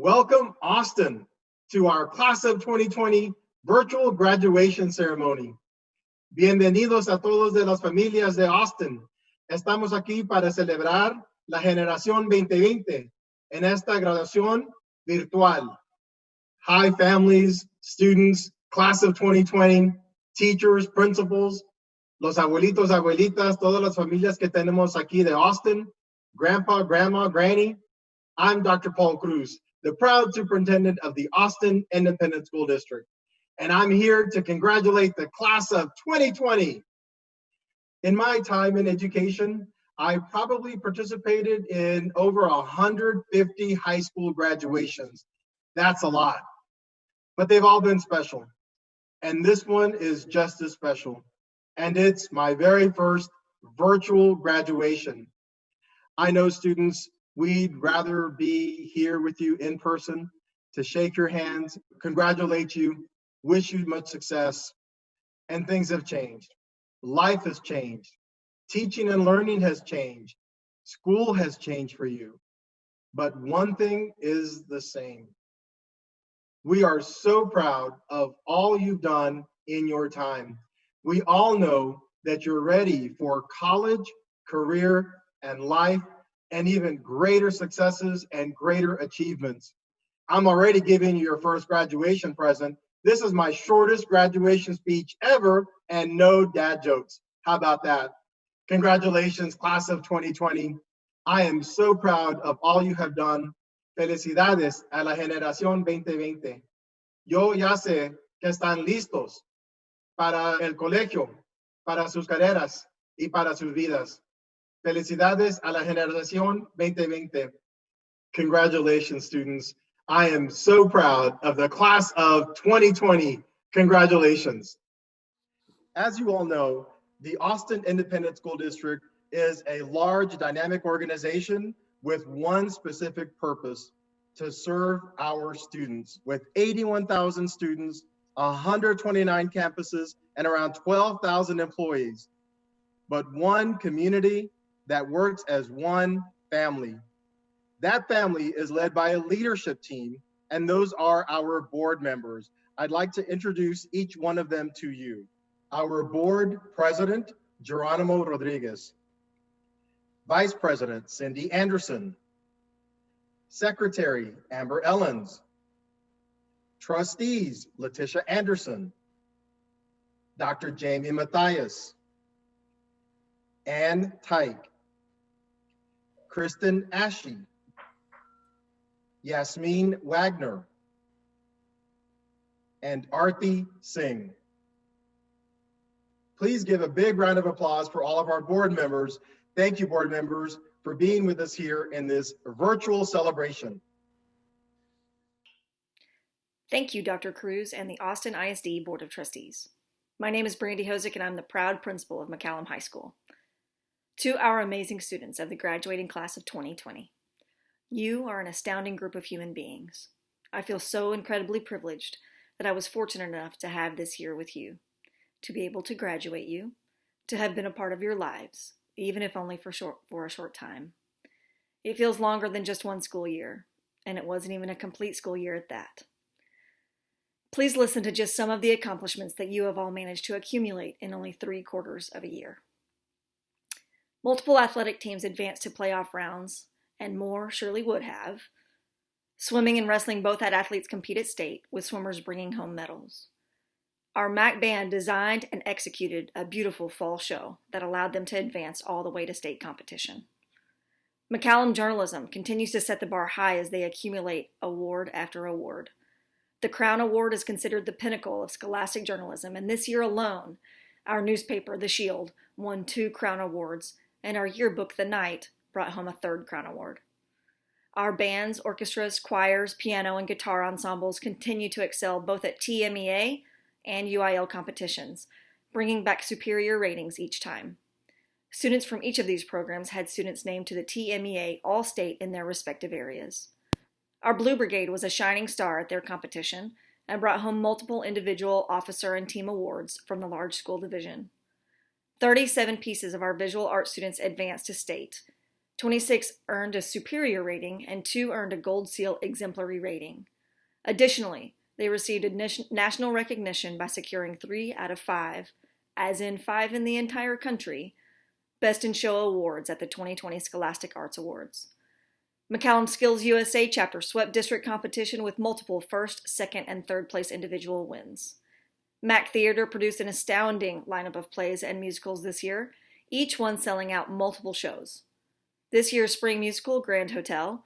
Welcome, Austin, to our Class of 2020 virtual graduation ceremony. Bienvenidos a todos de las familias de Austin. Estamos aquí para celebrar la generación 2020 en esta graduación virtual. Hi, families, students, Class of 2020, teachers, principals, los abuelitos, abuelitas, todas las familias que tenemos aquí de Austin, grandpa, grandma, granny. I'm Dr. Paul Cruz, the proud superintendent of the Austin Independent School District, and I'm here to congratulate the class of 2020. In my time in education, I probably participated in over 150 high school graduations. That's a lot, but they've all been special. And this one is just as special. And it's my very first virtual graduation. I know students, we'd rather be here with you in person to shake your hands, congratulate you, wish you much success, and things have changed. Life has changed. Teaching and learning has changed. School has changed for you. But one thing is the same. We are so proud of all you've done in your time. We all know that you're ready for college, career, and life, and even greater successes and greater achievements. I'm already giving you your first graduation present. This is my shortest graduation speech ever, and no dad jokes. How about that? Congratulations, class of 2020. I am so proud of all you have done. Felicidades a la generación 2020. Yo ya sé que están listos para el colegio, para sus carreras y para sus vidas. Felicidades a la generación 2020. Congratulations, students. I am so proud of the class of 2020. Congratulations. As you all know, the Austin Independent School District is a large, dynamic organization with one specific purpose: to serve our students. With 81,000 students, 129 campuses, and around 12,000 employees, but one community that works as one family. That family is led by a leadership team, and those are our board members. I'd like to introduce each one of them to you. Our board president, Geronimo Rodriguez. Vice President, Cindy Anderson. Secretary, Amber Ellens. Trustees, Letitia Anderson. Dr. Jamie Matthias. Ann Tyke. Kristen Ashe. Yasmin Wagner. And Arthi Singh. Please give a big round of applause for all of our board members. Thank you, board members, for being with us here in this virtual celebration. Thank you, Dr. Cruz and the Austin ISD Board of Trustees. My name is Brandy Hosick, and I'm the proud principal of McCallum High School. To our amazing students of the graduating class of 2020, you are an astounding group of human beings. I feel so incredibly privileged that I was fortunate enough to have this year with you, to be able to graduate you, to have been a part of your lives, even if only for a short time. It feels longer than just one school year, and it wasn't even a complete school year at that. Please listen to just some of the accomplishments that you have all managed to accumulate in only 3/4 of a year. Multiple athletic teams advanced to playoff rounds, and more surely would have. Swimming and wrestling both had athletes compete at state, with swimmers bringing home medals. Our MAC band designed and executed a beautiful fall show that allowed them to advance all the way to state competition. McCallum Journalism continues to set the bar high as they accumulate award after award. The Crown Award is considered the pinnacle of scholastic journalism, and this year alone, our newspaper, The Shield, won 2 Crown Awards, and our yearbook, The Night, brought home a 3rd Crown Award. Our bands, orchestras, choirs, piano, and guitar ensembles continue to excel both at TMEA and UIL competitions, bringing back superior ratings each time. Students from each of these programs had students named to the TMEA All-State in their respective areas. Our Blue Brigade was a shining star at their competition and brought home multiple individual, officer, and team awards from the large school division. 37 pieces of our visual arts students advanced to state, 26 earned a superior rating, and 2 earned a Gold Seal exemplary rating. Additionally, they received national recognition by securing 3 out of 5, as in 5 in the entire country, Best in Show awards at the 2020 Scholastic Arts Awards. McCallum Skills USA chapter swept district competition with multiple first, second, and third place individual wins. Mac Theater produced an astounding lineup of plays and musicals this year, each one selling out multiple shows. This year's spring musical, Grand Hotel,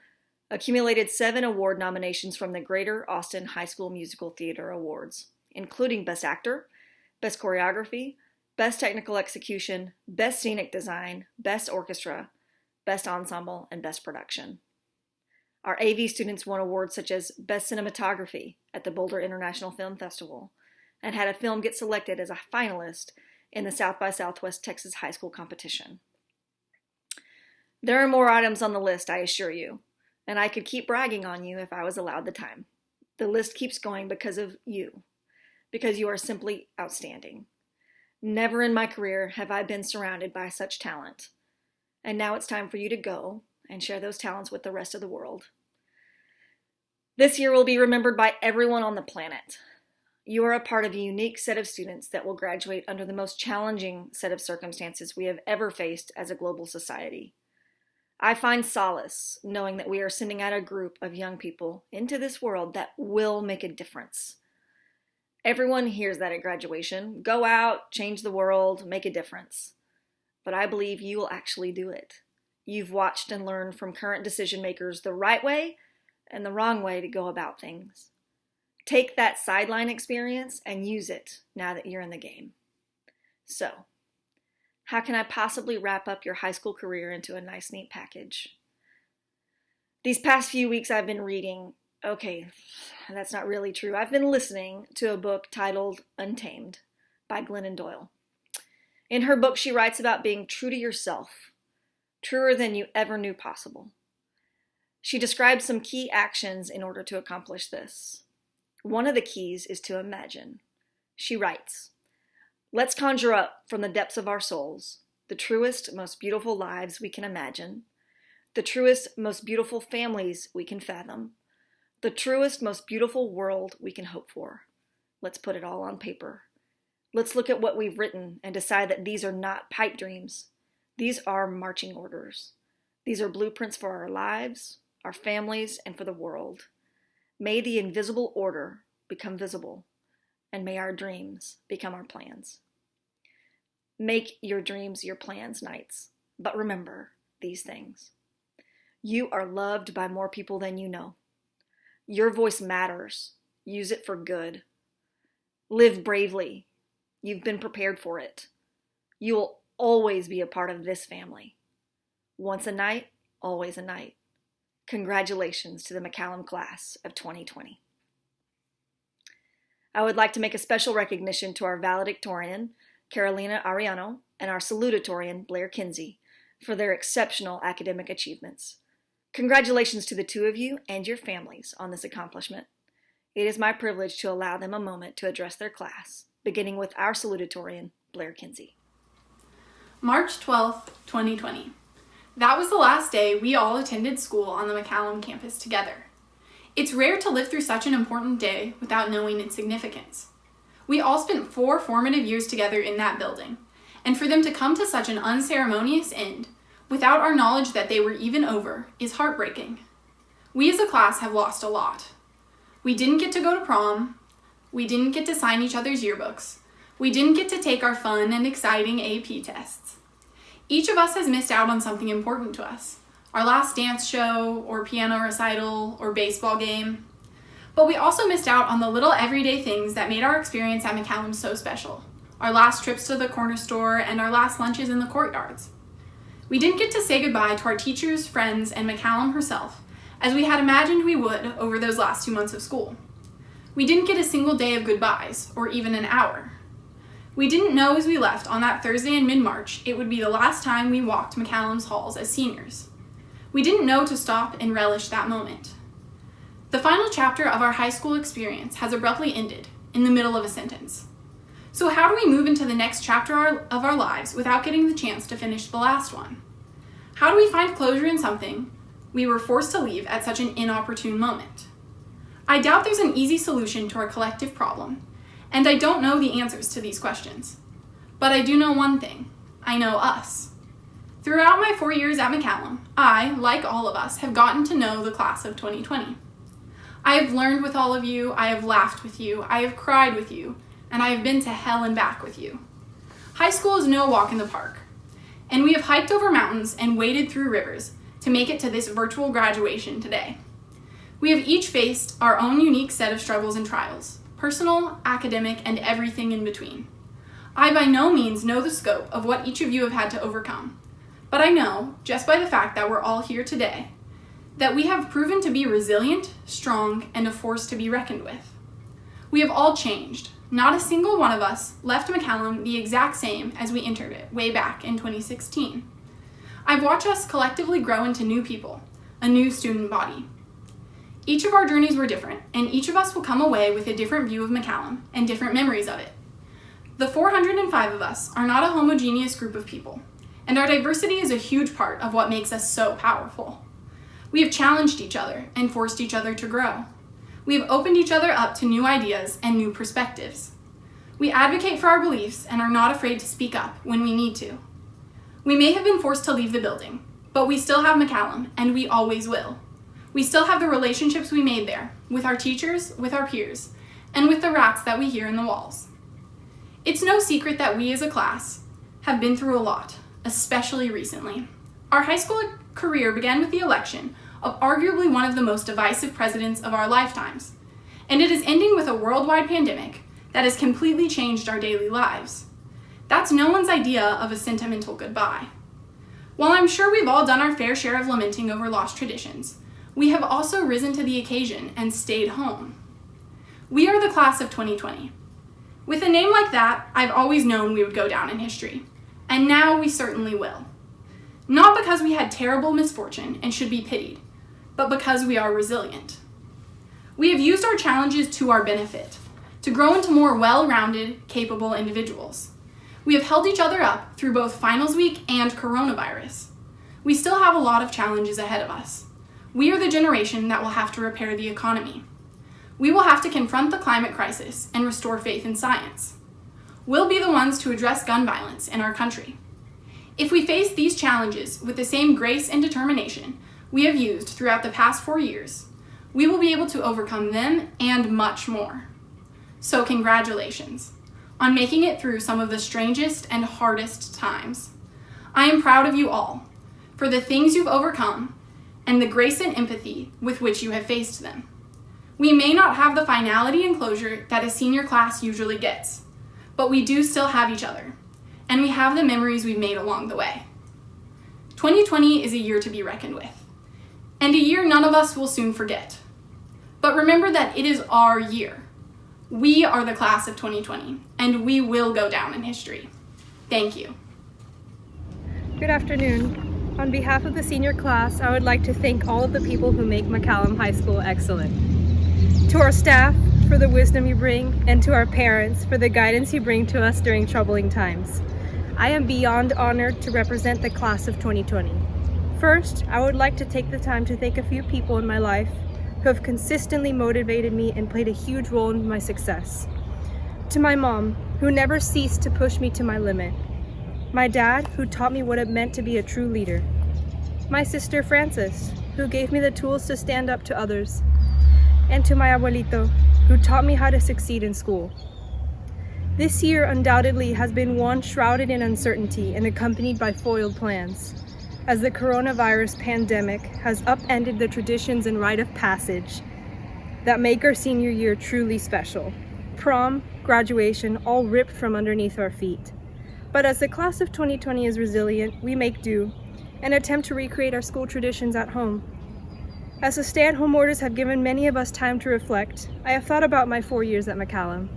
accumulated 7 award nominations from the Greater Austin High School Musical Theater Awards, including Best Actor, Best Choreography, Best Technical Execution, Best Scenic Design, Best Orchestra, Best Ensemble, and Best Production. Our AV students won awards such as Best Cinematography at the Boulder International Film Festival, and had a film get selected as a finalist in the South by Southwest Texas High School competition. There are more items on the list, I assure you, and I could keep bragging on you if I was allowed the time. The list keeps going because of you, because you are simply outstanding. Never in my career have I been surrounded by such talent, and now it's time for you to go and share those talents with the rest of the world. This year will be remembered by everyone on the planet. You are a part of a unique set of students that will graduate under the most challenging set of circumstances we have ever faced as a global society. I find solace knowing that we are sending out a group of young people into this world that will make a difference. Everyone hears that at graduation. Go out, change the world, make a difference. But I believe you will actually do it. You've watched and learned from current decision makers the right way and the wrong way to go about things. Take that sideline experience and use it now that you're in the game. So, how can I possibly wrap up your high school career into a nice, neat package? These past few weeks I've been reading, okay, that's not really true. I've been listening to a book titled Untamed by Glennon Doyle. In her book, she writes about being true to yourself, truer than you ever knew possible. She describes some key actions in order to accomplish this. One of the keys is to imagine. She writes, "Let's conjure up from the depths of our souls the truest, most beautiful lives we can imagine, the truest, most beautiful families we can fathom, the truest, most beautiful world we can hope for. Let's put it all on paper. Let's look at what we've written and decide that these are not pipe dreams. These are marching orders. These are blueprints for our lives, our families, and for the world. May the invisible order become visible, and may our dreams become our plans." Make your dreams your plans, Knights, but remember these things. You are loved by more people than you know. Your voice matters. Use it for good. Live bravely. You've been prepared for it. You will always be a part of this family. Once a Knight, always a Knight. Congratulations to the McCallum class of 2020. I would like to make a special recognition to our valedictorian, Carolina Ariano, and our salutatorian, Blair Kinsey, for their exceptional academic achievements. Congratulations to the two of you and your families on this accomplishment. It is my privilege to allow them a moment to address their class, beginning with our salutatorian, Blair Kinsey. March 12th, 2020. That was the last day we all attended school on the McCallum campus together. It's rare to live through such an important day without knowing its significance. We all spent 4 formative years together in that building, and for them to come to such an unceremonious end, without our knowledge that they were even over, is heartbreaking. We as a class have lost a lot. We didn't get to go to prom. We didn't get to sign each other's yearbooks. We didn't get to take our fun and exciting AP tests. Each of us has missed out on something important to us, our last dance show, or piano recital, or baseball game. But we also missed out on the little everyday things that made our experience at McCallum so special, our last trips to the corner store and our last lunches in the courtyards. We didn't get to say goodbye to our teachers, friends, and McCallum herself, as we had imagined we would over those last 2 months of school. We didn't get a single day of goodbyes, or even an hour. We didn't know as we left on that Thursday in mid-March it would be the last time we walked McCallum's halls as seniors. We didn't know to stop and relish that moment. The final chapter of our high school experience has abruptly ended, in the middle of a sentence. So how do we move into the next chapter of our lives without getting the chance to finish the last one? How do we find closure in something we were forced to leave at such an inopportune moment? I doubt there's an easy solution to our collective problem, and I don't know the answers to these questions. But I do know one thing. I know us. Throughout my 4 years at McCallum, I, like all of us, have gotten to know the class of 2020. I have learned with all of you, I have laughed with you, I have cried with you, and I have been to hell and back with you. High school is no walk in the park, and we have hiked over mountains and waded through rivers to make it to this virtual graduation today. We have each faced our own unique set of struggles and trials, personal, academic, and everything in between. I by no means know the scope of what each of you have had to overcome, but I know, just by the fact that we're all here today, that we have proven to be resilient, strong, and a force to be reckoned with. We have all changed. Not a single one of us left McCallum the exact same as we entered it way back in 2016. I've watched us collectively grow into new people, a new student body. Each of our journeys were different, and each of us will come away with a different view of McCallum and different memories of it. The 405 of us are not a homogeneous group of people, and our diversity is a huge part of what makes us so powerful. We have challenged each other and forced each other to grow. We have opened each other up to new ideas and new perspectives. We advocate for our beliefs and are not afraid to speak up when we need to. We may have been forced to leave the building, but we still have McCallum, and we always will. We still have the relationships we made there, with our teachers, with our peers, and with the rats that we hear in the walls. It's no secret that we as a class have been through a lot, especially recently. Our high school career began with the election of arguably one of the most divisive presidents of our lifetimes, and it is ending with a worldwide pandemic that has completely changed our daily lives. That's no one's idea of a sentimental goodbye. While I'm sure we've all done our fair share of lamenting over lost traditions, we have also risen to the occasion and stayed home. We are the class of 2020. With a name like that, I've always known we would go down in history, and now we certainly will. Not because we had terrible misfortune and should be pitied, but because we are resilient. We have used our challenges to our benefit, to grow into more well-rounded, capable individuals. We have held each other up through both finals week and coronavirus. We still have a lot of challenges ahead of us. We are the generation that will have to repair the economy. We will have to confront the climate crisis and restore faith in science. We'll be the ones to address gun violence in our country. If we face these challenges with the same grace and determination we have used throughout the past 4 years, we will be able to overcome them and much more. So congratulations on making it through some of the strangest and hardest times. I am proud of you all for the things you've overcome and the grace and empathy with which you have faced them. We may not have the finality and closure that a senior class usually gets, but we do still have each other, and we have the memories we've made along the way. 2020 is a year to be reckoned with, and a year none of us will soon forget. But remember that it is our year. We are the class of 2020, and we will go down in history. Thank you. Good afternoon. On behalf of the senior class, I would like to thank all of the people who make McCallum High School excellent. To our staff, for the wisdom you bring, and to our parents, for the guidance you bring to us during troubling times. I am beyond honored to represent the class of 2020. First, I would like to take the time to thank a few people in my life who have consistently motivated me and played a huge role in my success. To my mom, who never ceased to push me to my limit. My dad, who taught me what it meant to be a true leader. My sister Frances, who gave me the tools to stand up to others. And to my abuelito, who taught me how to succeed in school. This year undoubtedly has been one shrouded in uncertainty and accompanied by foiled plans, as the coronavirus pandemic has upended the traditions and rite of passage that make our senior year truly special. Prom, graduation, all ripped from underneath our feet. But as the class of 2020 is resilient, we make do and attempt to recreate our school traditions at home. As the stay-at-home orders have given many of us time to reflect, I have thought about my 4 years at McCallum.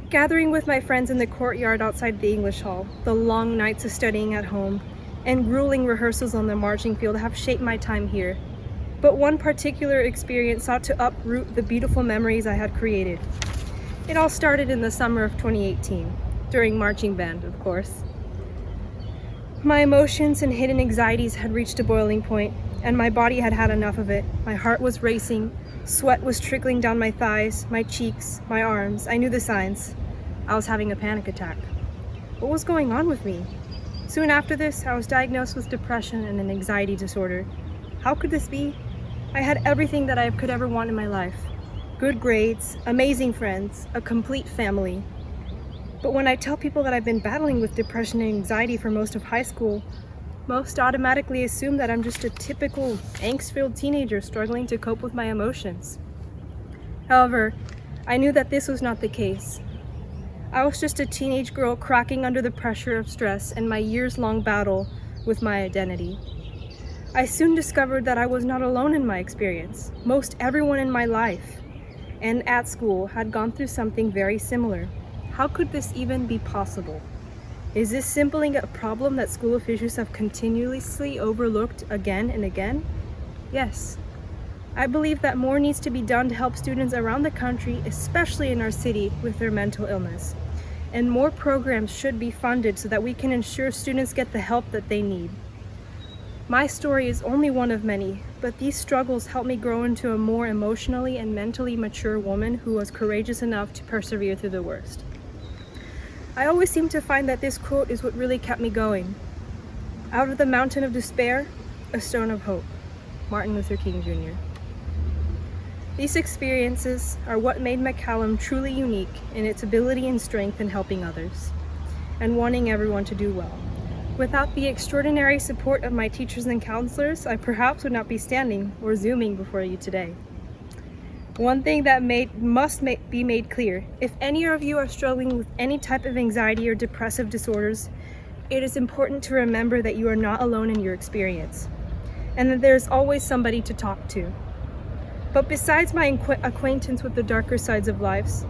Gathering with my friends in the courtyard outside the English hall, the long nights of studying at home, and grueling rehearsals on the marching field have shaped my time here. But one particular experience sought to uproot the beautiful memories I had created. It all started in the summer of 2018. During marching band, of course. My emotions and hidden anxieties had reached a boiling point, and my body had had enough of it. My heart was racing, sweat was trickling down my thighs, my cheeks, my arms. I knew the signs. I was having a panic attack. What was going on with me? Soon after this, I was diagnosed with depression and an anxiety disorder. How could this be? I had everything that I could ever want in my life. Good grades, amazing friends, a complete family. But when I tell people that I've been battling with depression and anxiety for most of high school, most automatically assume that I'm just a typical angst-filled teenager struggling to cope with my emotions. However, I knew that this was not the case. I was just a teenage girl cracking under the pressure of stress and my years-long battle with my identity. I soon discovered that I was not alone in my experience. Most everyone in my life and at school had gone through something very similar. How could this even be possible? Is this simply a problem that school officials have continuously overlooked again and again? Yes. I believe that more needs to be done to help students around the country, especially in our city, with their mental illness. And more programs should be funded so that we can ensure students get the help that they need. My story is only one of many, but these struggles helped me grow into a more emotionally and mentally mature woman who was courageous enough to persevere through the worst. I always seem to find that this quote is what really kept me going. Out of the mountain of despair, a stone of hope. Martin Luther King Jr. These experiences are what made McCallum truly unique in its ability and strength in helping others and wanting everyone to do well. Without the extraordinary support of my teachers and counselors, I perhaps would not be standing or Zooming before you today. One thing that must be made clear: if any of you are struggling with any type of anxiety or depressive disorders, it is important to remember that you are not alone in your experience, and that there's always somebody to talk to. But besides my acquaintance with the darker sides of life,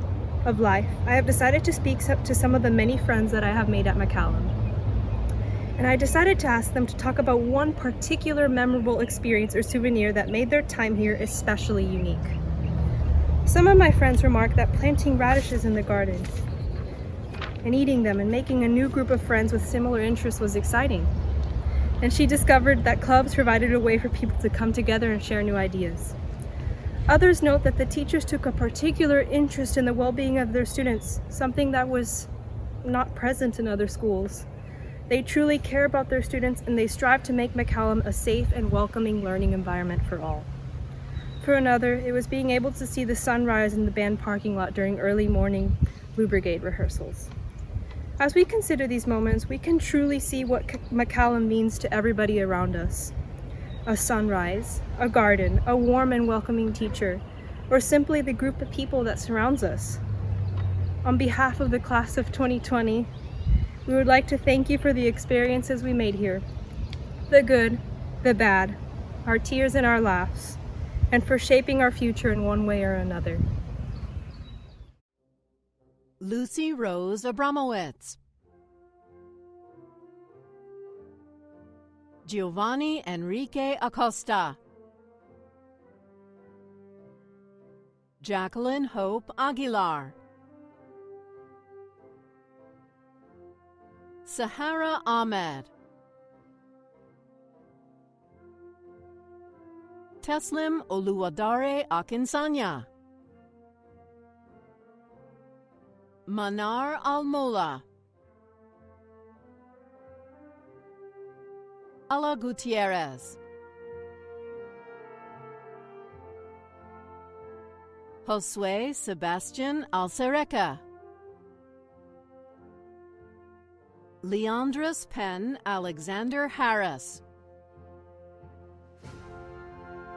I have decided to speak to some of the many friends that I have made at McCallum. And I decided to ask them to talk about one particular memorable experience or souvenir that made their time here especially unique. Some of my friends remarked that planting radishes in the garden and eating them and making a new group of friends with similar interests was exciting. And she discovered that clubs provided a way for people to come together and share new ideas. Others note that the teachers took a particular interest in the well-being of their students, something that was not present in other schools. They truly care about their students, and they strive to make McCallum a safe and welcoming learning environment for all. For another, it was being able to see the sunrise in the band parking lot during early morning Blue Brigade rehearsals. As we consider these moments, we can truly see what McCallum means to everybody around us. A sunrise, a garden, a warm and welcoming teacher, or simply the group of people that surrounds us. On behalf of the class of 2020, we would like to thank you for the experiences we made here, the good, the bad, our tears and our laughs, and for shaping our future in one way or another. Lucy Rose Abramowitz. Giovanni Enrique Acosta. Jacqueline Hope Aguilar. Sahara Ahmed. Teslim Oluwadare Akinsanya. Manar Almola. Ala Gutierrez. Josue Sebastian Alcereca. Leandris Penn Alexander Harris.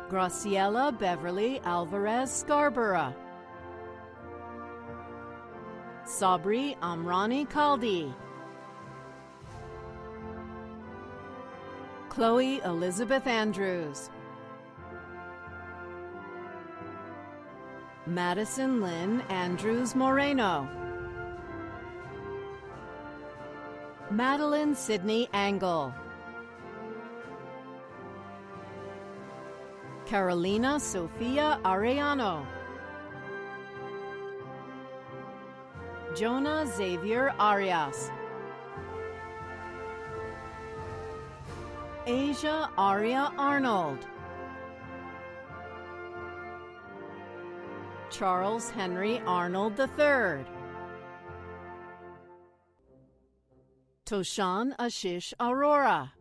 Graciela Beverly Alvarez Scarborough. Sabri Amrani Kaldi. Chloe Elizabeth Andrews. Madison Lynn Andrews Moreno. Madeline Sidney Angle. Carolina Sofia Arellano. Jonah Xavier Arias. Asia Aria Arnold. Charles Henry Arnold III. Toshan Ashish Aurora.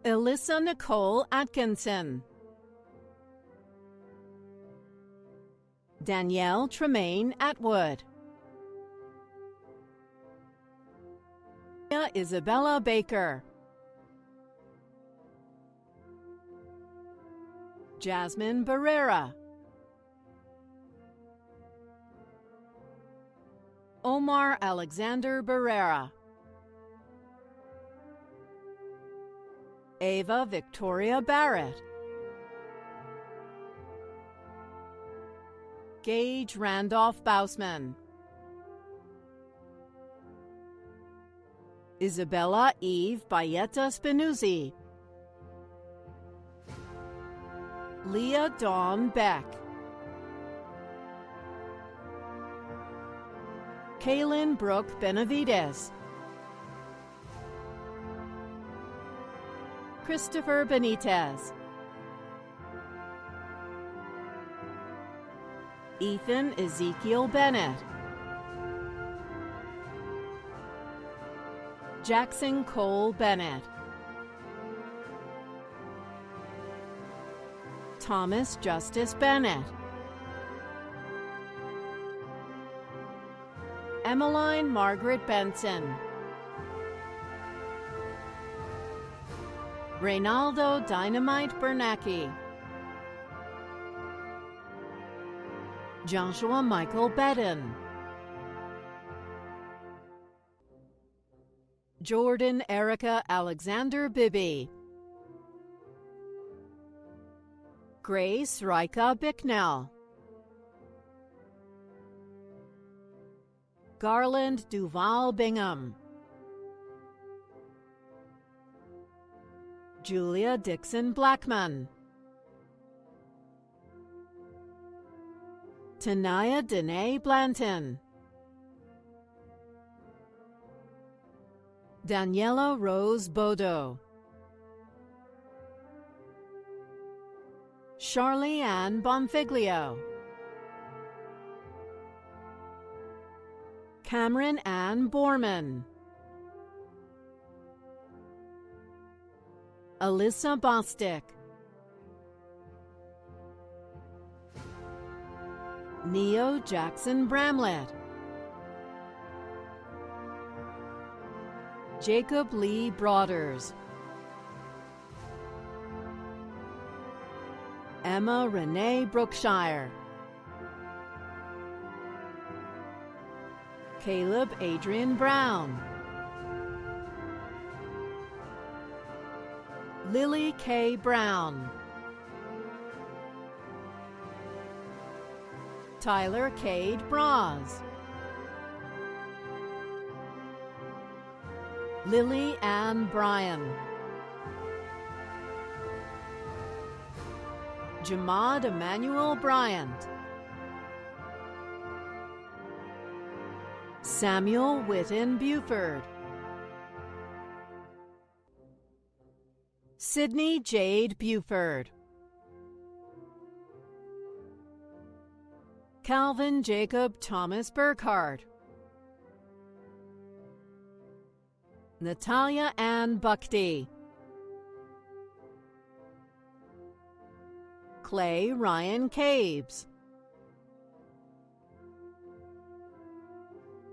Alyssa Nicole Atkinson. Danielle Tremaine Atwood. Isabella Baker. Jasmine Barrera. Omar Alexander Barrera. Ava Victoria Barrett. Gage Randolph Bausman. Isabella Eve Bayetta Spinuzzi. Leah Dawn Beck. Kaylin Brooke Benavides. Christopher Benitez. Ethan Ezekiel Bennett. Jackson Cole Bennett. Thomas Justice Bennett. Emmeline Margaret Benson. Reynaldo Dynamite Bernacki. Joshua Michael Bedden. Jordan Erica Alexander Bibby. Grace Rika Bicknell. Garland Duval Bingham. Julia Dixon Blackman. Tanaya Danae Blanton. Daniela Rose Bodo. Charlie Ann Bonfiglio. Cameron Ann Borman. Alyssa Bostick. Neo Jackson Bramlett. Jacob Lee Broaders. Emma Renee Brookshire. Caleb Adrian Brown. Lily K. Brown. Tyler Cade Braz. Lily Ann Bryan. Jamad Emmanuel Bryant. Samuel Whitten Buford. Sydney Jade Buford. Calvin Jacob Thomas Burkhart. Natalia Ann Buckty. Clay Ryan Cabes.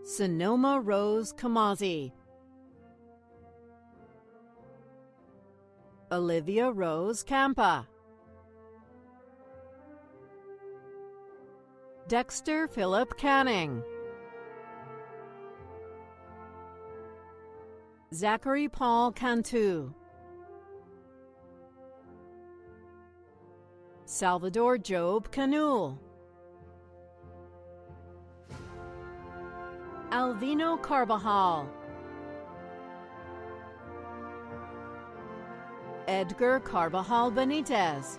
Sonoma Rose Kamazi. Olivia Rose Campa. Dexter Philip Canning. Zachary Paul Cantu. Salvador Job Canul. Alvino Carbajal. Edgar Carbajal Benitez.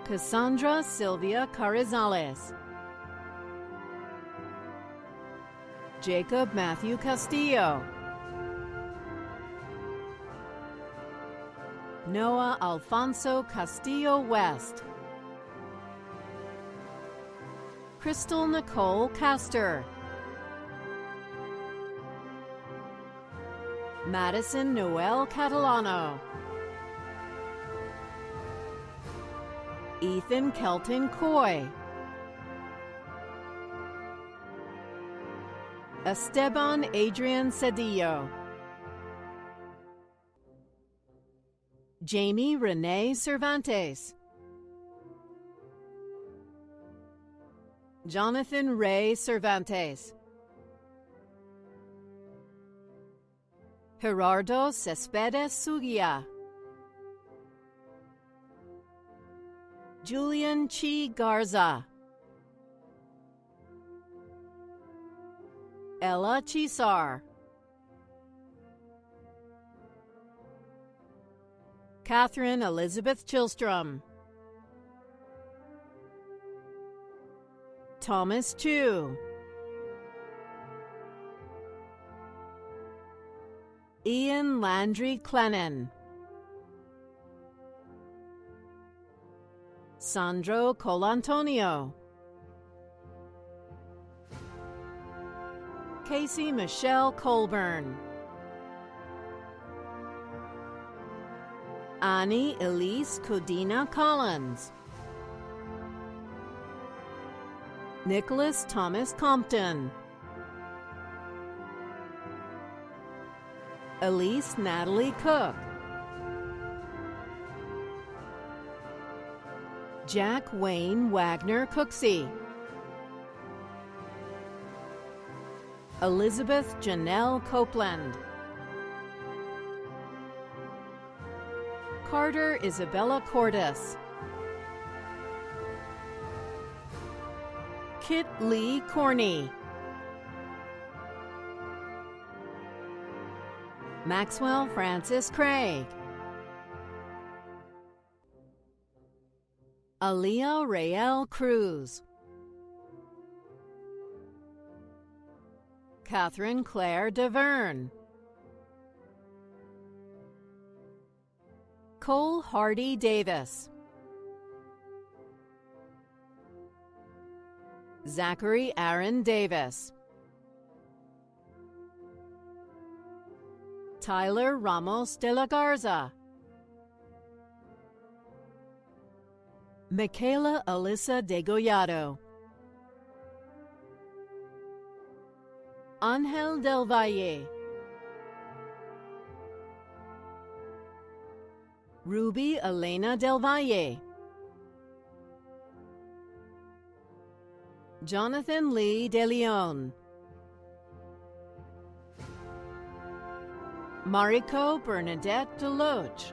Cassandra Sylvia Carrizales. Jacob Matthew Castillo, Noah Alfonso Castillo West, Crystal Nicole Castor, Madison Noel Catalano, Ethan Kelton Coy, Esteban Adrian Cedillo, Jamie Renee Cervantes, Jonathan Ray Cervantes, Gerardo Cespedes Sugia, Julian Chi Garza, Ella Chisar, Catherine Elizabeth Chilstrom, Thomas Chu, Ian Landry Clennon, Sandro Colantonio, Casey Michelle Colburn, Annie Elise Codina Collins, Nicholas Thomas Compton, Elise Natalie Cook, Jack Wayne Wagner Cooksey, Elizabeth Janelle Copeland, Carter Isabella Cordes, Kit Lee Corney, Maxwell Francis Craig, Aaliyah Rael Cruz, Catherine Claire DeVerne, Cole Hardy Davis, Zachary Aaron Davis, Tyler Ramos de la Garza, Michaela Alyssa Degollado, Angel Del Valle, Ruby Elena Del Valle, Jonathan Lee De Leon, Mariko Bernadette Deloach,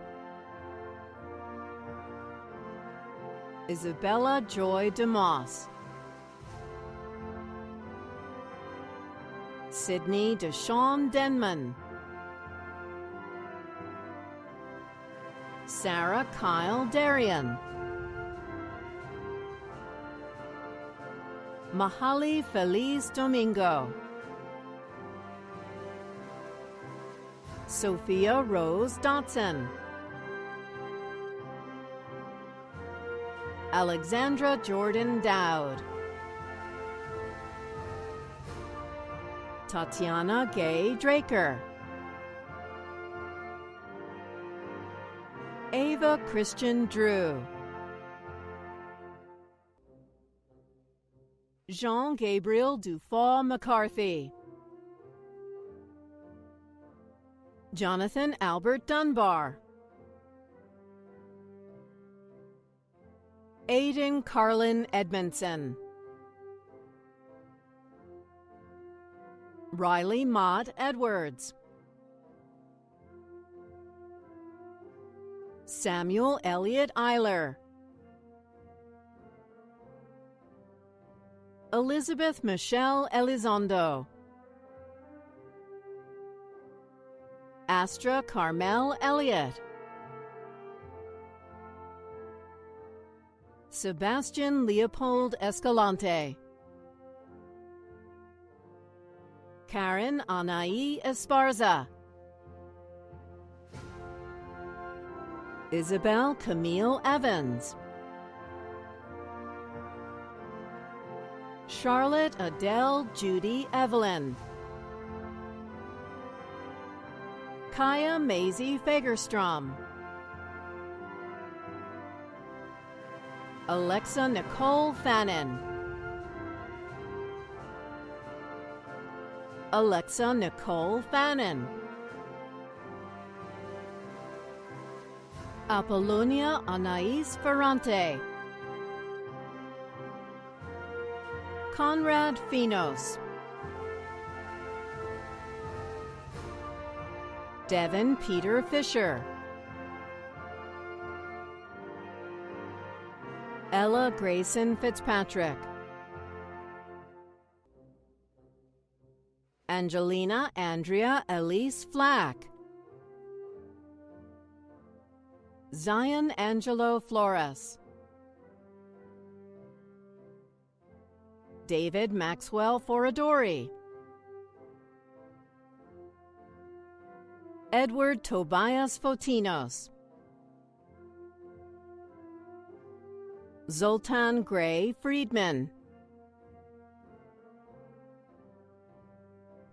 Isabella Joy DeMoss, Sydney Deshawn Denman, Sarah Kyle Darian, Mahali Feliz Domingo, Sophia Rose Dotson, Alexandra Jordan Dowd, Tatiana Gay Draker, Ava Christian Drew, Jean-Gabriel Dufault McCarthy, Jonathan Albert Dunbar, Aiden Carlin Edmondson, Riley Mott Edwards, Samuel Elliott Eiler, Elizabeth Michelle Elizondo, Astra Carmel Elliott, Sebastian Leopold Escalante, Karen Anaí Esparza, Isabel Camille Evans, Charlotte Adele Judy Evelyn, Kaya Maisie Fagerstrom, Alexa Nicole Fannin, Alexa Nicole Fannin, Apollonia Anais Ferrante, Conrad Finos, Devin Peter Fisher, Ella Grayson Fitzpatrick, Angelina Andrea Elise Flack, Zion Angelo Flores, David Maxwell Foradori, Edward Tobias Fotinos, Zoltan Gray Friedman,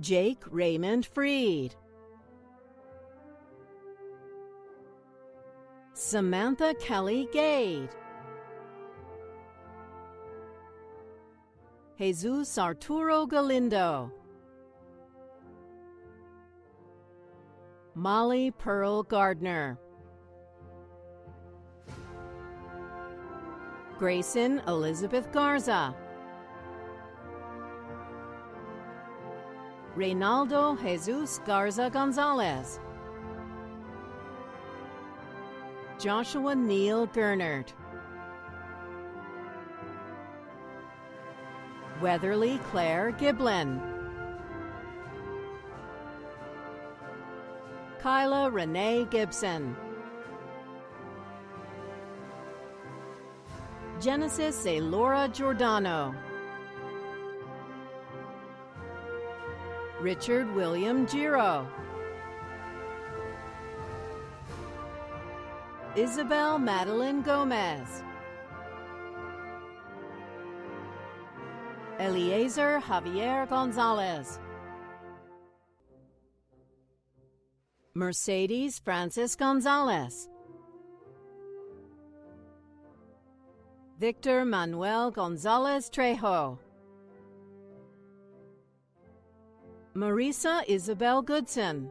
Jake Raymond Freed, Samantha Kelly Gade, Jesus Arturo Galindo, Molly Pearl Gardner, Grayson Elizabeth Garza, Reynaldo Jesus Garza Gonzalez, Joshua Neal Gernert, Weatherly Claire Giblin, Kyla Renee Gibson, Genesis Elora Giordano, Richard William Giro, Isabel Madeline Gomez, Eliezer Javier Gonzalez, Mercedes Francis Gonzalez, Victor Manuel Gonzalez Trejo, Marisa Isabel Goodson,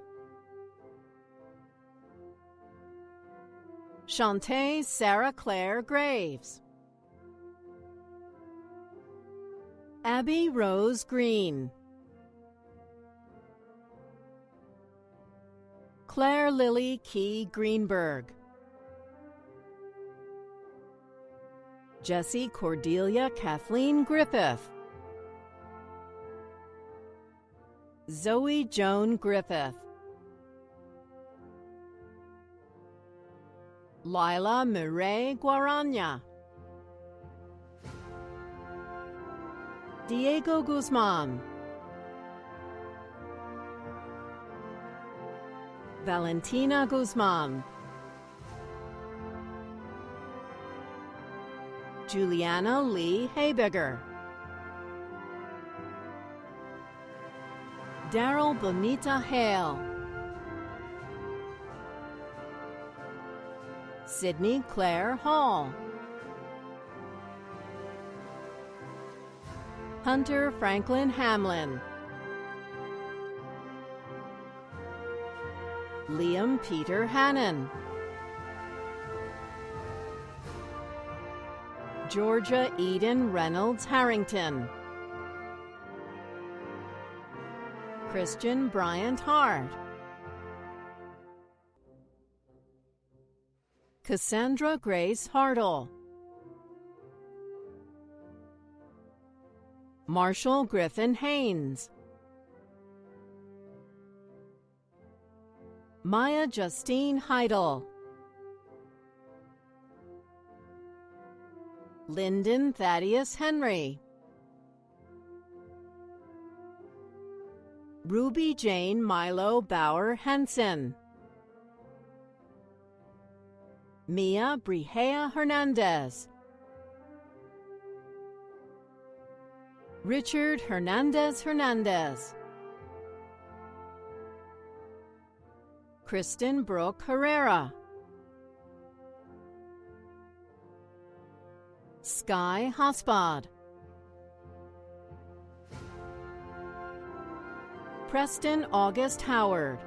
Shantae Sarah Claire Graves, Abby Rose Green, Claire Lily Key Greenberg, Jessie Cordelia Kathleen Griffith, Zoe Joan Griffith, Lila Mireille Guaranya, Diego Guzman, Valentina Guzman, Juliana Lee Habegger, Daryl Bonita Hale, Sydney Claire Hall, Hunter Franklin Hamlin, Liam Peter Hannon, Georgia Eden Reynolds Harrington, Christian Bryant Hart, Cassandra Grace Hartle, Marshall Griffin Haynes, Maya Justine Heidel, Lyndon Thaddeus Henry, Ruby Jane Milo Bauer Henson, Mia Brihea Hernandez, Richard Hernandez Hernandez, Kristen Brooke Herrera, Sky Hospod, Preston August Howard,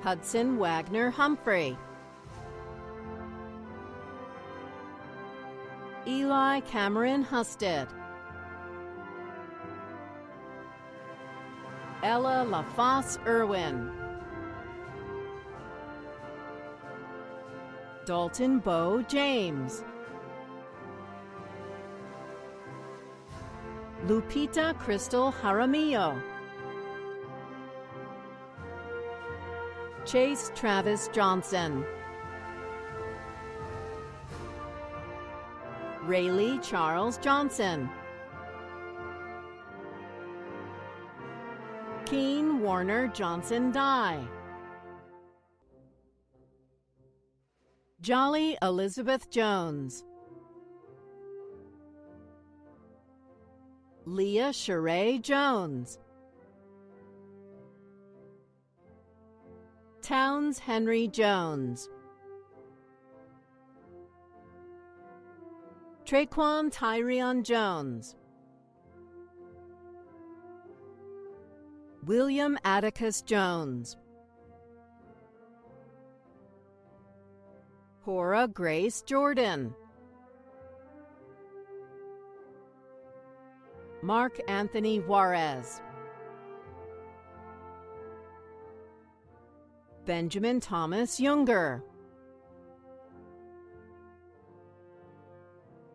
Hudson Wagner Humphrey, Eli Cameron Husted, Ella LaFosse Irwin, Dalton Bo James, Lupita Crystal Jaramillo, Chase Travis Johnson, Rayleigh Charles Johnson, Keen Warner Johnson Dye, Jolly Elizabeth Jones, Leah Sheree Jones, Towns Henry Jones, Traquan Tyrion Jones, William Atticus Jones, Hora Grace Jordan, Mark Anthony Juarez, Benjamin Thomas Younger,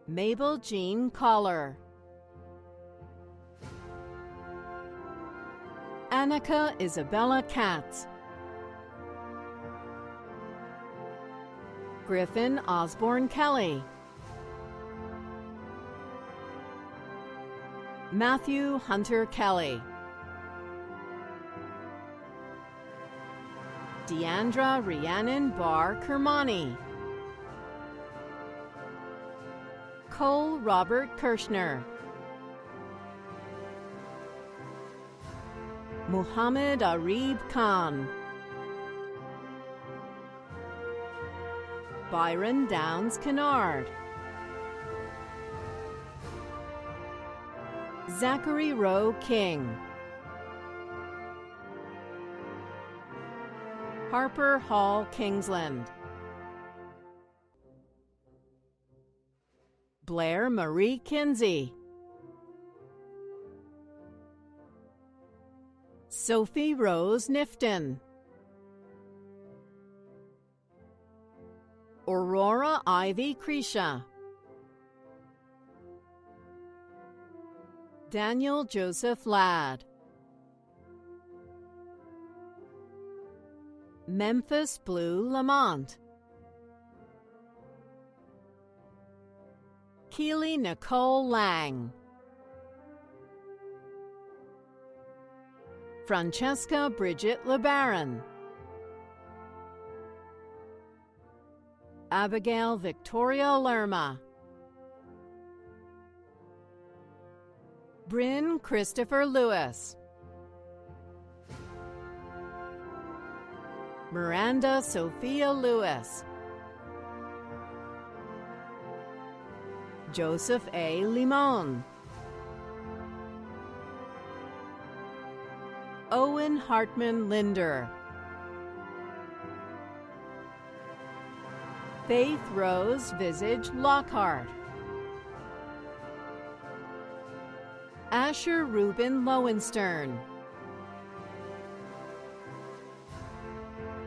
Mabel Jean Collar, Annika Isabella Katz, Griffin Osborne Kelly, Matthew Hunter Kelly, Deandra Rhiannon Barr Kermani, Cole Robert Kirshner, Muhammad Arib Khan, Byron Downs Kennard, Zachary Rowe King, Harper Hall Kingsland, Blair Marie Kinsey, Sophie Rose Nifton, Aurora Ivy Crescia, Daniel Joseph Ladd, Memphis Blue Lamont, Keely Nicole Lang, Francesca Bridget LeBaron, Abigail Victoria Lerma, Bryn Christopher Lewis, Miranda Sophia Lewis, Joseph A. Limon, Owen Hartman Linder, Faith Rose Visage Lockhart, Asher Reuben Lowenstern,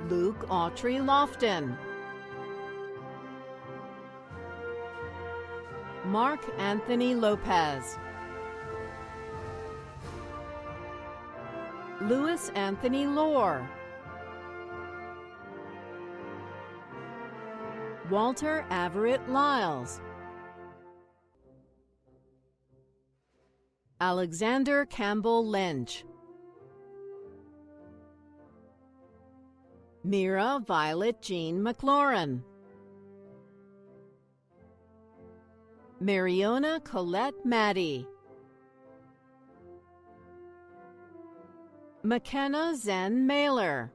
Luke Autry Lofton, Mark Anthony Lopez, Louis Anthony Lohr, Walter Everett Lyles, Alexander Campbell Lynch, Mira Violet Jean McLaurin, Mariona Colette Maddie, McKenna Zen Mailer,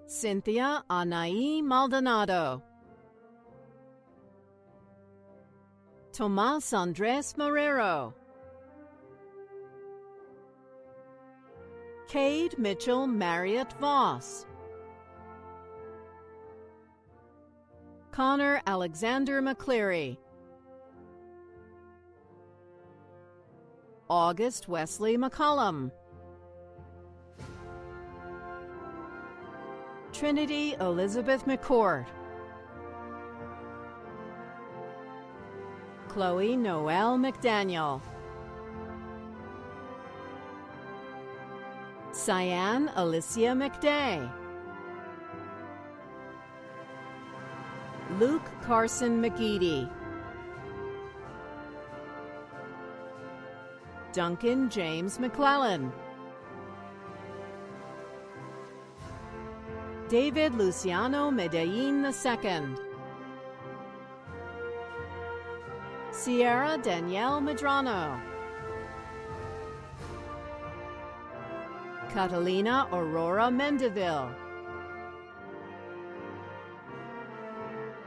Cynthia Anaí Maldonado, Tomas Andres Marrero, Cade Mitchell Marriott Voss, Connor Alexander McCleary, August Wesley McCallum, Trinity Elizabeth McCourt, Chloe Noel McDaniel, Cyan Alicia McDay, Luke Carson McGeady, Duncan James McClellan, David Luciano Medellin II, Sierra Danielle Medrano, Catalina Aurora Mendeville,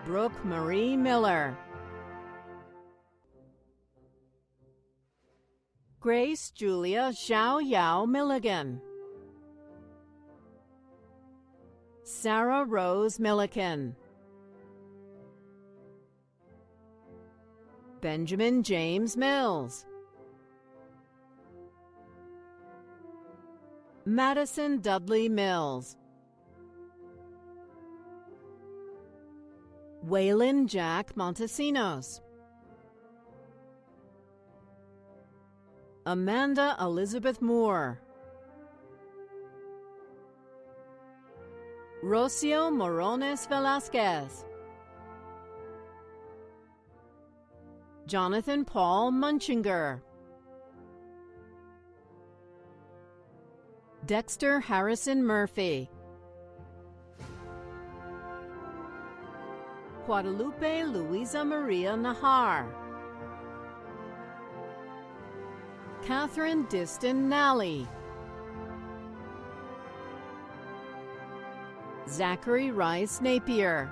Brooke Marie Miller, Grace Julia Xiao Yao Milligan, Sarah Rose Milliken, Benjamin James Mills, Madison Dudley Mills, Waylon Jack Montesinos, Amanda Elizabeth Moore, Rocio Morones Velasquez, Jonathan Paul Munchinger, Dexter Harrison Murphy, Guadalupe Luisa Maria Nahar, Catherine Diston Nally, Zachary Rice Napier,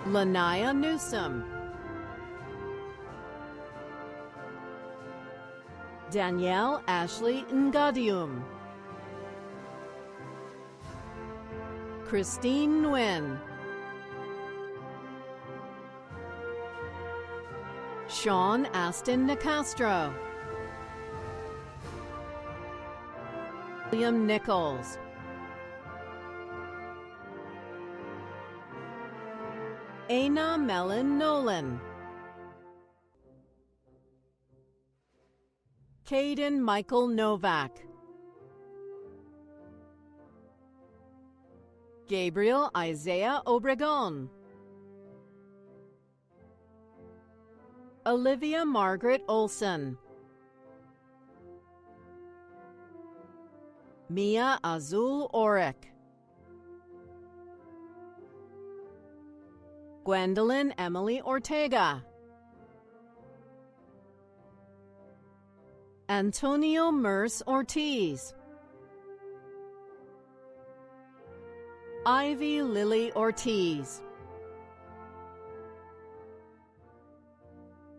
Lanaya Newsom, Danielle Ashley Ngadium, Christine Nguyen, Sean Aston Nicastro, William Nichols, Aina Mellon Nolan, Caden Michael Novak, Gabriel Isaiah Obregon, Olivia Margaret Olson, Mia Azul Oric, Gwendolyn Emily Ortega, Antonio Merce Ortiz, Ivy Lily Ortiz,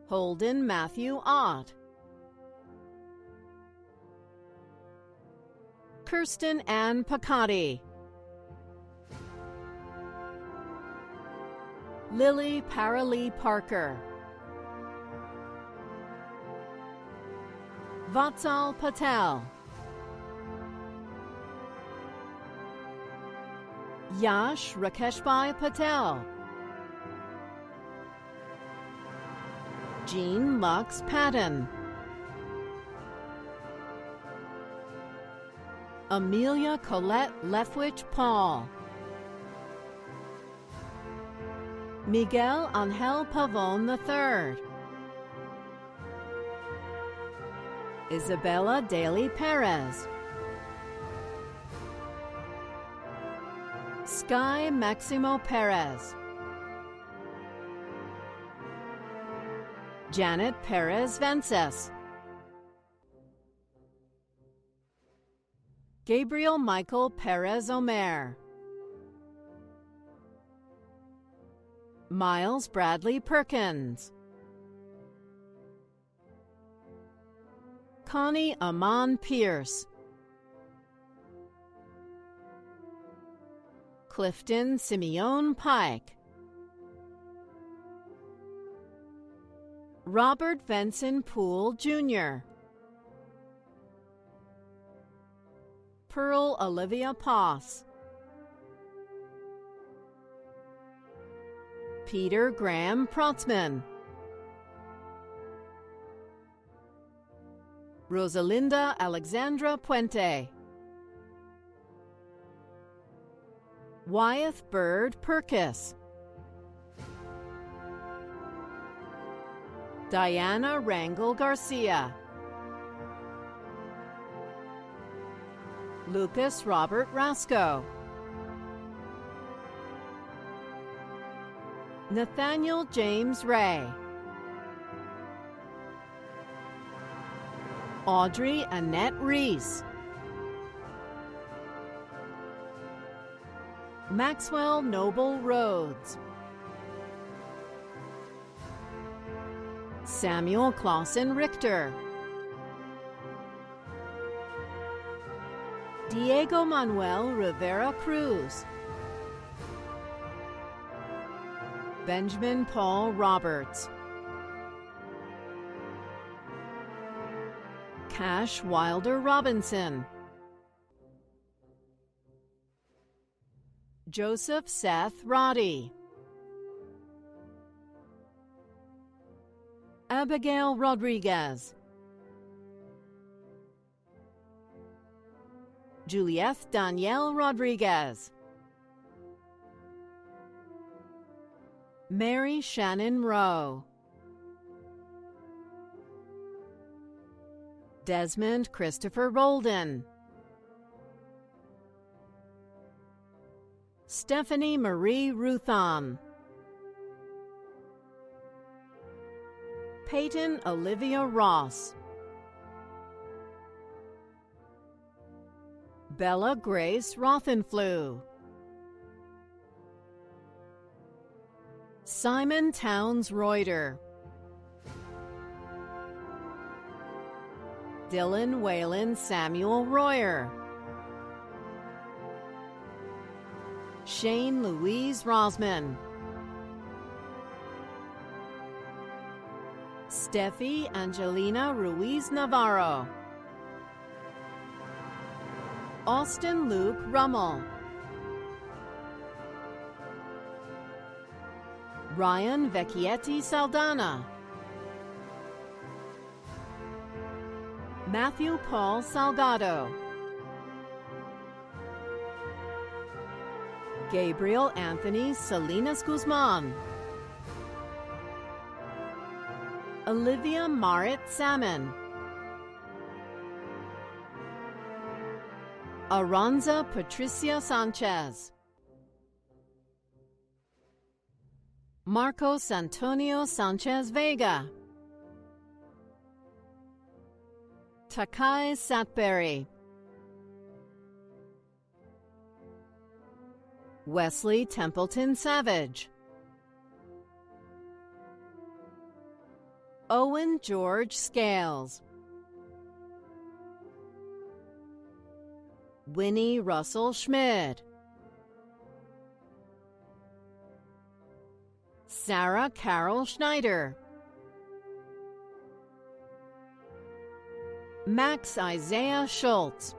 Holden Matthew Ott, Kirsten Ann Picotti, Lily Paralee Parker, Vatsal Patel, Yash Rakeshbhai Patel, Jean Lux Patton, Amelia Colette Lefwich Paul, Miguel Angel Pavon III, Isabella Daly Perez, Sky Maximo Perez, Janet Perez Vences, Gabriel Michael Perez Omer, Miles Bradley Perkins, Connie Amon Pierce, Clifton Simeon Pike, Robert Benson Poole Jr., Pearl Olivia Poss, Peter Graham Protzman, Rosalinda Alexandra Puente, Wyeth Bird Purkis, Diana Rangel Garcia, Lucas Robert Rasco, Nathaniel James Ray, Audrey Annette Reese, Maxwell Noble Rhodes, Samuel Clausen Richter, Diego Manuel Rivera Cruz, Benjamin Paul Roberts, Cash Wilder Robinson, Joseph Seth Roddy, Abigail Rodriguez, Juliette Danielle Rodriguez, Mary Shannon Rowe, Desmond Christopher Rolden, Stephanie Marie Ruthon, Peyton Olivia Ross, Bella Grace Rothenflew, Simon Towns Reuter, Dylan Whalen Samuel Royer, Shane Louise Rosman, Steffi Angelina Ruiz Navarro, Austin Luke Rummel, Ryan Vecchietti Saldana, Matthew Paul Salgado, Gabriel Anthony Salinas Guzman, Olivia Marit Salmon, Aranza Patricia Sanchez, Marcos Antonio Sanchez Vega, Takai Satberry, Wesley Templeton Savage, Owen George Scales, Winnie Russell Schmid, Sarah Carol Schneider, Max Isaiah Schultz,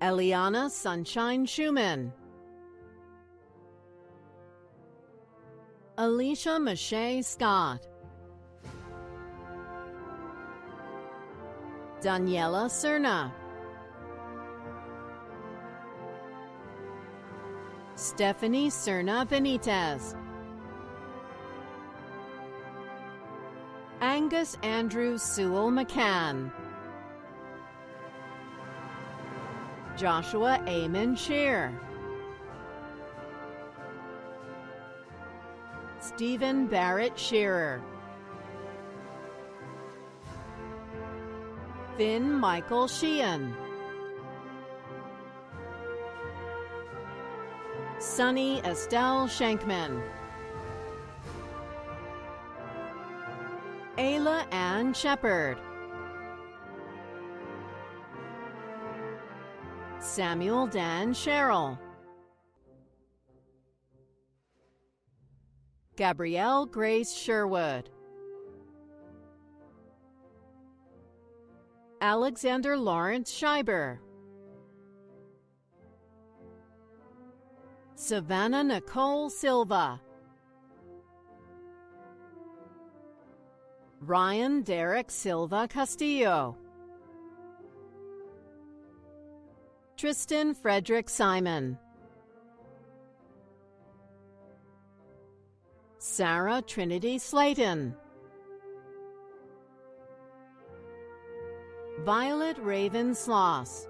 Eliana Sunshine Schumann, Alicia Mache Scott, Daniela Cerna, Stephanie Serna Benitez, Angus Andrew Sewell McCann, Joshua Amon Shear, Stephen Barrett Shearer, Finn Michael Sheehan, Sunny Estelle Shankman, Ayla Ann Shepard, Samuel Dan Sherrill, Gabrielle Grace Sherwood, Alexander Lawrence Scheiber, Savannah Nicole Silva, Ryan Derek Silva Castillo, Tristan Frederick Simon, Sarah Trinity Slayton, Violet Raven Sloss,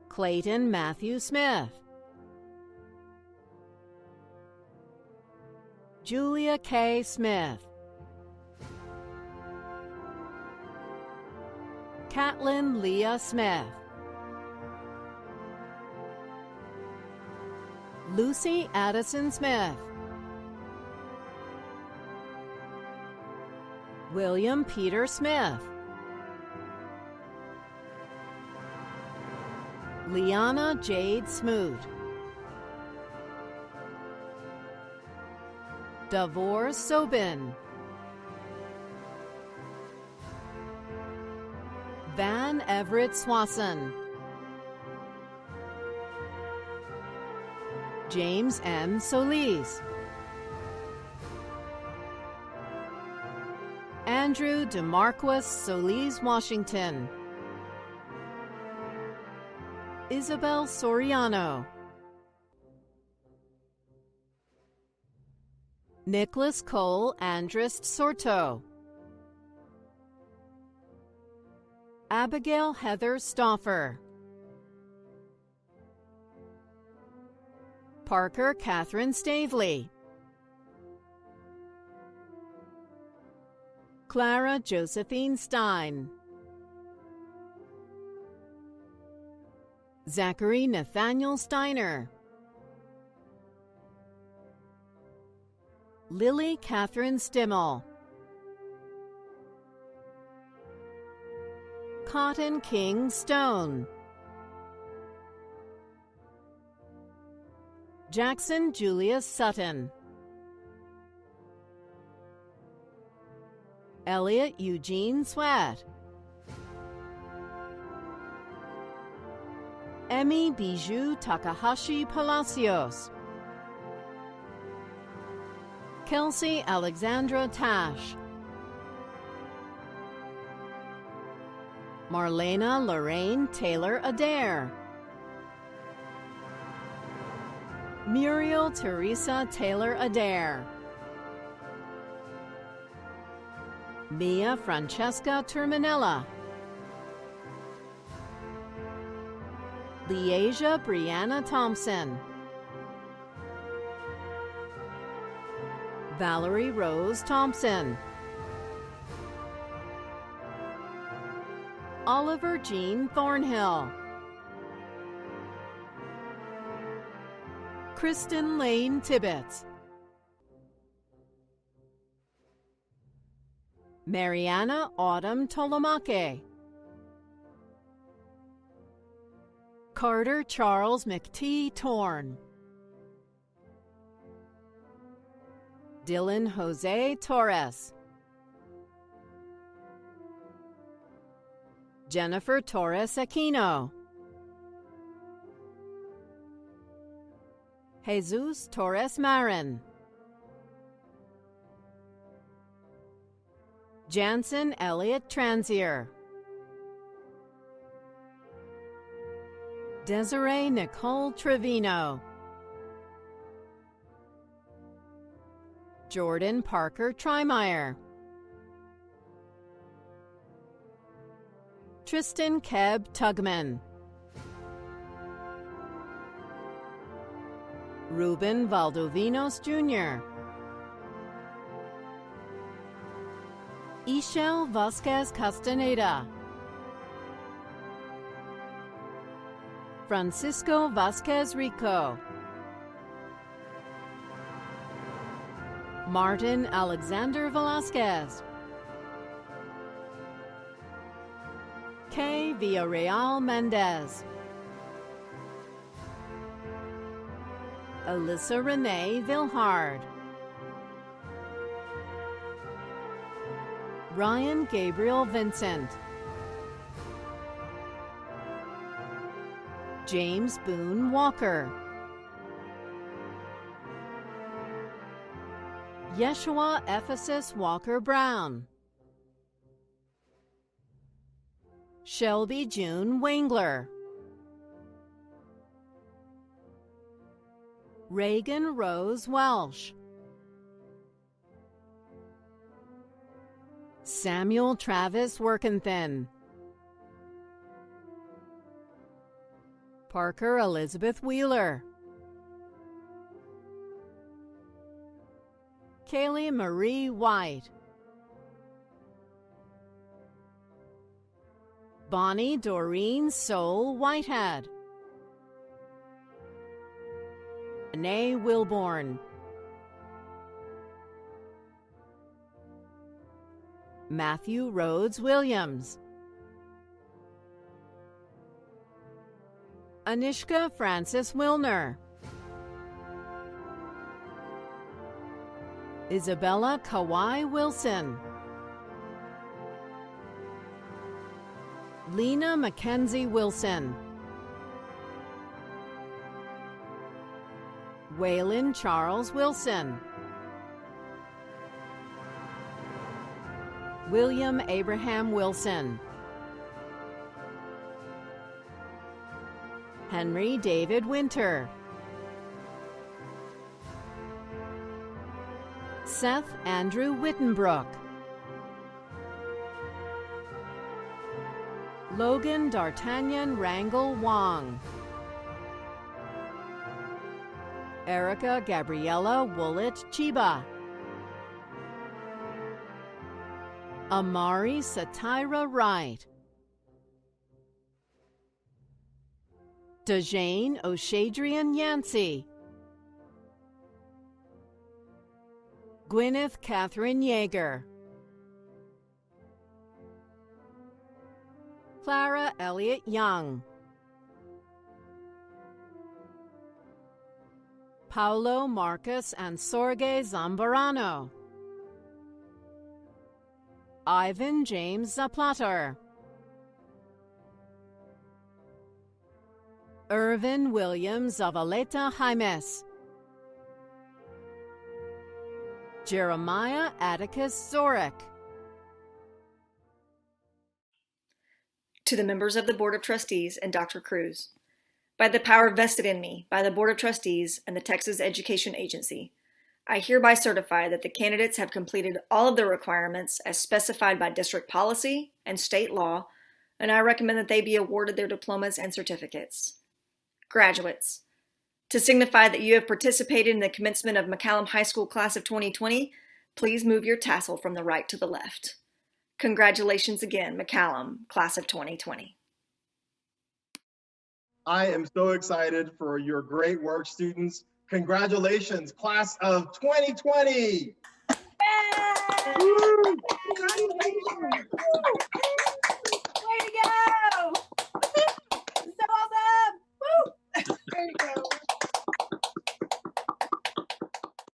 Clayton Matthew Smith, Julia K. Smith, Catlin Leah Smith, Lucy Addison Smith, William Peter Smith, Liana Jade Smoot, Davor Sobin, Van Everett Swasson, James M. Solis, Andrew DeMarquis Solis Washington, Isabel Soriano, Nicholas Cole Andrist Sorto, Abigail Heather Stauffer, Parker Catherine Stavely, Clara Josephine Stein, Zachary Nathaniel Steiner, Lily Catherine Stimmel, Cotton King Stone, Jackson Julius Sutton, Elliot Eugene Sweat, Emmy Bijou Takahashi Palacios, Kelsey Alexandra Tash, Marlena Lorraine Taylor Adair, Muriel Teresa Taylor Adair, Mia Francesca Terminella, Leasia Brianna Thompson, Valerie Rose Thompson, Oliver Jean Thornhill, Kristen Lane Tibbetts, Mariana Autumn Tolomake, Carter Charles McTee Torn, Dylan Jose Torres, Jennifer Torres Aquino, Jesus Torres Marin, Jansen Elliott Transier, Desiree Nicole Trevino. Jordan Parker Trimeyer. Tristan Keb Tugman. Ruben Valdovinos Jr. Ishel Vasquez Castaneda. Francisco Vasquez Rico. Martin Alexander Velasquez. Kay Villarreal Mendez. Alyssa Renee Vilhard. Ryan Gabriel Vincent. James Boone Walker. Yeshua Ephesus Walker Brown. Shelby June Wangler. Reagan Rose Welsh. Samuel Travis Workenthin. Parker Elizabeth Wheeler. Kaylee Marie White. Bonnie Doreen Soul Whitehead. Renee Wilborn. Matthew Rhodes Williams. Anishka Francis Wilner. Isabella Kawai Wilson. Lena Mackenzie Wilson. Waylon Charles Wilson. William Abraham Wilson. Henry David Winter. Seth Andrew Wittenbrook. Logan D'Artagnan Rangel Wong. Erica Gabriella Woollett Chiba. Amari Satira Wright. Dejane O'Shadrian Yancey. Gwyneth Catherine Yeager. Clara Elliott Young. Paulo Marcus and Sorge Zambarano. Ivan James Zaplater. Irvin William Zavaleta Jaimes. Jeremiah Atticus Zorek. To the members of the Board of Trustees and Dr. Cruz, by the power vested in me by the Board of Trustees and the Texas Education Agency, I hereby certify that the candidates have completed all of the requirements as specified by district policy and state law, and I recommend that they be awarded their diplomas and certificates. Graduates, to signify that you have participated in the commencement of McCallum High School Class of 2020, please move your tassel from the right to the left. Congratulations again, McCallum, Class of 2020. I am so excited for your great work, students. Congratulations, Class of 2020. Yay! Woo! Congratulations.